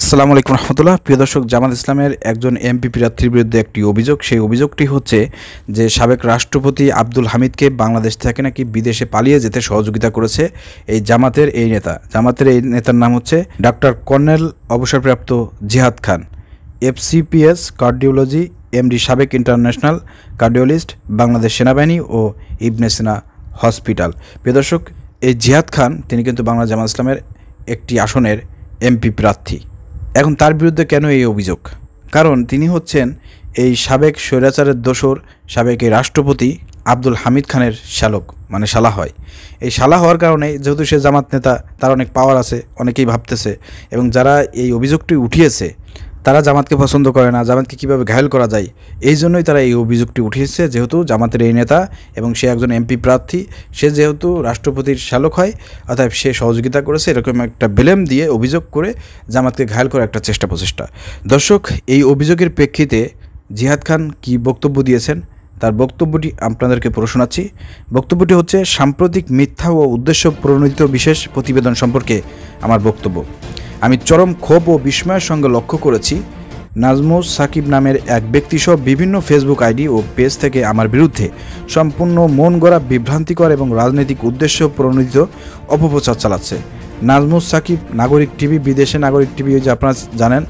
আসসালামু আলাইকুম রহমতুল্লাহ। প্রিয় দর্শক, জামাত ইসলামের একজন এমপি প্রার্থীর বিরুদ্ধে একটি অভিযোগ। সেই অভিযোগটি হচ্ছে যে সাবেক রাষ্ট্রপতি আব্দুল হামিদকে বাংলাদেশ থেকে নাকি বিদেশে পালিয়ে যেতে সহযোগিতা করেছে এই জামাতের এই নেতা। জামাতের এই নেতার নাম হচ্ছে ডক্টর কর্নেল অবসরপ্রাপ্ত জিহাদ খান, এফসিপিএস কার্ডিওলজি এমডি, সাবেক ইন্টারন্যাশনাল কার্ডিওলিস্ট, বাংলাদেশ সেনাবাহিনী ও ইবনে সিনা হসপিটাল। প্রিয় দর্শক, এই জিহাদ খান তিনি কিন্তু বাংলা জামাত ইসলামের একটি আসনের এমপি প্রার্থী। এখন তার বিরুদ্ধে কেন এই অভিযোগ? কারণ তিনি হচ্ছেন এই সাবেক স্বৈরাচারের দোসর, সাবেক এই রাষ্ট্রপতি আব্দুল হামিদ খানের শ্যালক, মানে শালা হয়। এই শালা হওয়ার কারণে যেহেতু সে জামাত নেতা, তার অনেক পাওয়ার আছে, অনেকেই ভাবতেছে, এবং যারা এই অভিযোগটি উঠিয়েছে তারা জামাতকে পছন্দ করে না, জামাতকে কীভাবে ঘায়েল করা যায়, এই জন্যই তারা এই অভিযোগটি উঠিয়েছে। যেহেতু জামাতের এই নেতা এবং সে একজন এমপি প্রার্থী, সে যেহেতু রাষ্ট্রপতির শ্যালক হয়, অর্থাৎ সে সহযোগিতা করেছে, এরকম একটা ব্লেম দিয়ে অভিযোগ করে জামাতকে ঘায়েল করার একটা প্রচেষ্টা। দর্শক, এই অভিযোগের প্রেক্ষিতে জিহাদ খান কী বক্তব্য দিয়েছেন তার বক্তব্যটি আপনাদেরকে পড়ে শোনাচ্ছি। বক্তব্যটি হচ্ছে সাম্প্রতিক মিথ্যা ও উদ্দেশ্য প্রণোদিত বিশেষ প্রতিবেদন সম্পর্কে আমার বক্তব্য। আমি চরম ক্ষোভ ও বিস্ময়ের সঙ্গে লক্ষ্য করেছি নাজমুস সাকিব নামের এক ব্যক্তিসহ বিভিন্ন ফেসবুক আইডি ও পেজ থেকে আমার বিরুদ্ধে সম্পূর্ণ মন গড়া বিভ্রান্তিকর এবং রাজনৈতিক উদ্দেশ্য প্রণোদিত অপপ্রচার চালাচ্ছে। নাজমুস সাকিব নাগরিক টিভি, বিদেশে নাগরিক টিভি, যে আপনারা জানেন,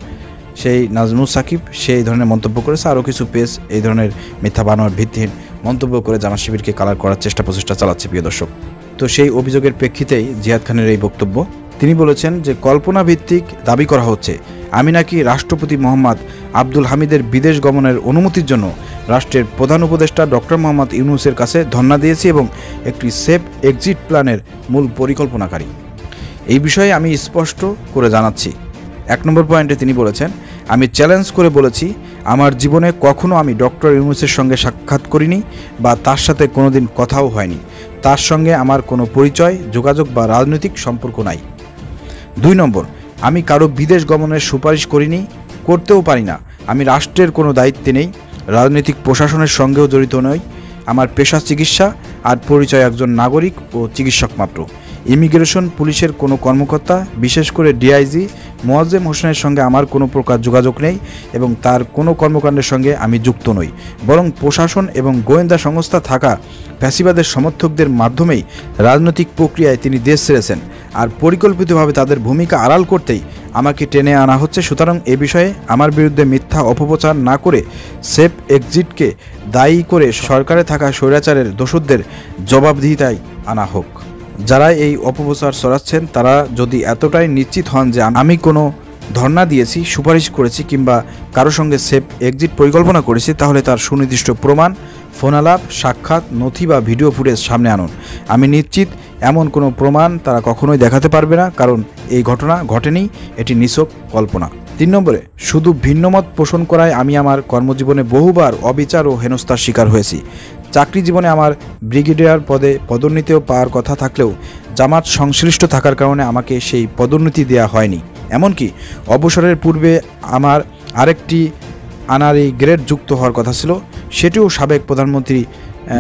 সেই নাজমুস সাকিব সেই ধরনের মন্তব্য করেছে। আরও কিছু পেজ এই ধরনের মিথ্যা বানোয়ার ভিত্তিহীন মন্তব্য করে জামাত শিবিরকে কালার করার প্রচেষ্টা চালাচ্ছে। প্রিয় দর্শক, তো সেই অভিযোগের প্রেক্ষিতেই জিহাদ খানের এই বক্তব্য। তিনি বলেছেন যে কল্পনা ভিত্তিক দাবি করা হচ্ছে আমি নাকি রাষ্ট্রপতি মোহাম্মদ আব্দুল হামিদের বিদেশ গমনের অনুমতির জন্য রাষ্ট্রের প্রধান উপদেষ্টা ডক্টর মোহাম্মদ ইউনূসের কাছে ধর্ণা দিয়েছি এবং একটি সেফ এক্সিট প্ল্যানের মূল পরিকল্পনাকারী। এই বিষয়ে আমি স্পষ্ট করে জানাচ্ছি। 1 নম্বর পয়েন্টে তিনি বলেছেন, আমি চ্যালেঞ্জ করে বলেছি আমার জীবনে কখনো আমি ডক্টর ইউনূসের সঙ্গে সাক্ষাৎ করিনি বা তার সাথে কোনোদিন কথাও হয়নি। তার সঙ্গে আমার কোনো পরিচয়, যোগাযোগ বা রাজনৈতিক সম্পর্ক নাই। 2 নম্বর, আমি কারো বিদেশ গমনের সুপারিশ করিনি, করতেও পারি না। আমি রাষ্ট্রের কোনো দায়িত্বে নেই, রাজনৈতিক প্রশাসনের সঙ্গেও জড়িত নই। আমার পেশা চিকিৎসা, আর পরিচয় একজন নাগরিক ও চিকিৎসক মাত্র। ইমিগ্রেশন পুলিশের কোনো কর্মকর্তা, বিশেষ করে ডিআইজি মোয়াজ্জেম হোসেনের সঙ্গে আমার কোনো প্রকার যোগাযোগ নেই এবং তার কোনো কর্মকাণ্ডের সঙ্গে আমি যুক্ত নই। বরং প্রশাসন এবং গোয়েন্দা সংস্থা থাকা ফ্যাসিবাদের সমর্থকদের মাধ্যমেই রাজনৈতিক প্রক্রিয়ায় তিনি দেশ ছেড়েছেন, আর পরিকল্পিতভাবে তাদের ভূমিকা আড়াল করতেই আমাকে টেনে আনা হচ্ছে। সুতরাং এ বিষয়ে আমার বিরুদ্ধে মিথ্যা অপপ্রচার না করে সেফ এক্সিটকে দায়ী করে সরকারে থাকা স্বৈরাচারের দোসরদের জবাবদিহিতায় আনা হোক। যারা এই অপপ্রচার ছড়াচ্ছেন তারা যদি এতটাই নিশ্চিত হন যে আমি কোনো ধর্ণা দিয়েছি, সুপারিশ করেছি কিংবা কারো সঙ্গে সেফ এক্সিট পরিকল্পনা করেছি, তাহলে তার সুনির্দিষ্ট প্রমাণ, ফোনালাপ, সাক্ষাৎ, নথি বা ভিডিও ফুটেজ সামনে আনুন। আমি নিশ্চিত এমন কোনো প্রমাণ তারা কখনোই দেখাতে পারবে না, কারণ এই ঘটনা ঘটেনি, এটি নিছক কল্পনা। 3 নম্বরে, শুধু ভিন্নমত পোষণ করায় আমি আমার কর্মজীবনে বহুবার অবিচার ও হেনস্থার শিকার হয়েছি। চাকরি জীবনে আমার ব্রিগেডিয়ার পদে পদোন্নতিও পাওয়ার কথা থাকলেও জামাত সংশ্লিষ্ট থাকার কারণে আমাকে সেই পদোন্নতি দেওয়া হয়নি। এমনকি অবসরের পূর্বে আমার আরেকটি আনারি গ্রেড যুক্ত হওয়ার কথা ছিল, সেটিও সাবেক প্রধানমন্ত্রী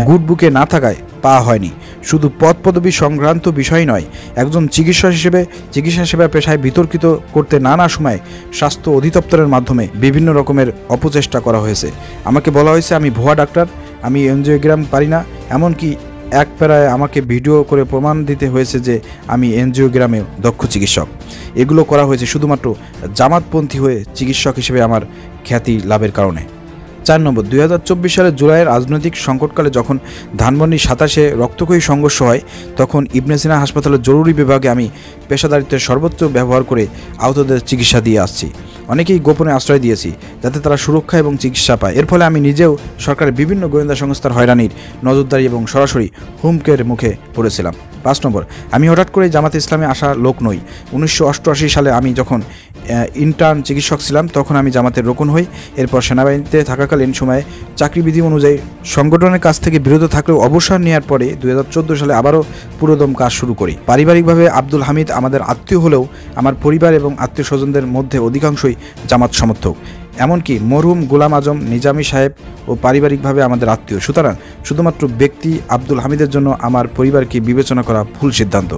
গুডবুকে না থাকায় পাওয়া হয়নি। শুধু পদ পদবি সংক্রান্ত বিষয় নয়, একজন চিকিৎসা হিসেবে চিকিৎসা সেবা পেশায় বিতর্কিত করতে নানা সময় স্বাস্থ্য অধিদপ্তরের মাধ্যমে বিভিন্ন রকমের অপচেষ্টা করা হয়েছে। আমাকে বলা হয়েছে আমি ভুয়া ডাক্তার, আমি এনজিওগ্রাম পারি না, এমনকি এক প্যারায় আমাকে ভিডিও করে প্রমাণ দিতে হয়েছে যে আমি এনজিওগ্রামে দক্ষ চিকিৎসক। এগুলো করা হয়েছে শুধুমাত্র জামাতপন্থী হয়ে চিকিৎসক হিসেবে আমার খ্যাতি লাভের কারণে। 4 নম্বর, 2024 সালের জুলাইয়ের রাজনৈতিক সংকটকালে যখন ধানমন্ডি 27-এ রক্তক্ষয়ী সংঘর্ষ হয়, তখন ইবনে সিনা হাসপাতালের জরুরি বিভাগে আমি পেশাদারিত্বের সর্বোচ্চ ব্যবহার করে আহতদের চিকিৎসা দিয়ে আসছি। অনেকেই গোপনে আশ্রয় দিয়েছি যাতে তারা সুরক্ষা এবং চিকিৎসা পায়। এর ফলে আমি নিজেও সরকারের বিভিন্ন গোয়েন্দা সংস্থার হয়রানির, নজরদারি এবং সরাসরি হুমকের মুখে পড়েছিলাম। 5 নম্বর, আমি হঠাৎ করে জামাতে ইসলামে আসা লোক নই। 1988 সালে আমি যখন ইন্টার্ন চিকিৎসক ছিলাম তখন আমি জামাতের রোকন হই। এরপর সেনাবাহিনীতে থাকাকালীন সময়ে চাকরিবিধি অনুযায়ী সংগঠনের কাছ থেকে বিরত থাকলেও অবসর নেওয়ার পরে 2014 সালে আবারও পুরোদম কাজ শুরু করি। পারিবারিকভাবে আব্দুল হামিদ আমাদের আত্মীয় হলেও আমার পরিবার এবং আত্মীয় স্বজনদের মধ্যে অধিকাংশই জামাত সমর্থক। এমনকি মরহুম গোলাম আজম নিজামী সাহেব ও পারিবারিকভাবে আমাদের আত্মীয়। সুতরাং শুধুমাত্র ব্যক্তি আব্দুল হামিদের জন্য আমার পরিবারকে বিবেচনা করা ভুল সিদ্ধান্ত।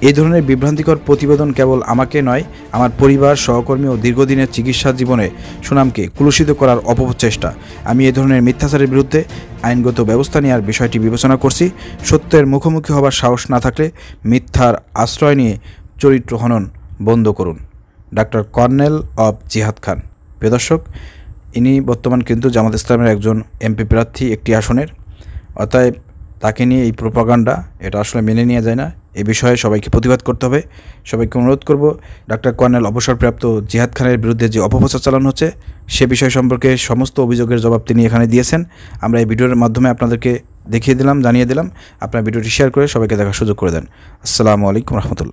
এই ধরনের বিভ্রান্তিকর প্রতিবেদন কেবল আমাকে নয়, আমার পরিবার, সহকর্মী ও দীর্ঘদিনের চিকিৎসা জীবনে সুনামকে কুলুষিত করার অপপ্রচেষ্টা। আমি এই ধরনের মিথ্যাচারের বিরুদ্ধে আইনগত ব্যবস্থা নেওয়ার বিষয়টি বিবেচনা করছি। সত্যের মুখোমুখি হবার সাহস না থাকলে মিথ্যার আশ্রয় নিয়ে চরিত্র হনন বন্ধ করুন। ডাক্তার কর্নেল অব জিহাদ খান। প্রিয় দর্শক, ইনি বর্তমান কিন্তু জামাত ইসলামের একজন এমপি প্রার্থী একটি আসনের। অতএব তাকে নিয়ে এই প্রোপাগান্ডা, এটা আসলে মেনে নেওয়া যায় না। এ বিষয়ে সবাইকে প্রতিবাদ করতে হবে। সবাইকে অনুরোধ করব, ডাক্তার কর্নেল অবসরপ্রাপ্ত জিহাদ খানের বিরুদ্ধে যে অপপ্রচার চালানো হচ্ছে সে বিষয় সম্পর্কে সমস্ত অভিযোগের জবাব তিনি এখানে দিয়েছেন। আমরা এই ভিডিওর মাধ্যমে আপনাদেরকে দেখিয়ে দিলাম, জানিয়ে দিলাম। আপনার ভিডিওটি শেয়ার করে সবাইকে দেখার সুযোগ করে দেন। আসসালামু আলাইকুম রহমতুল্লাহ।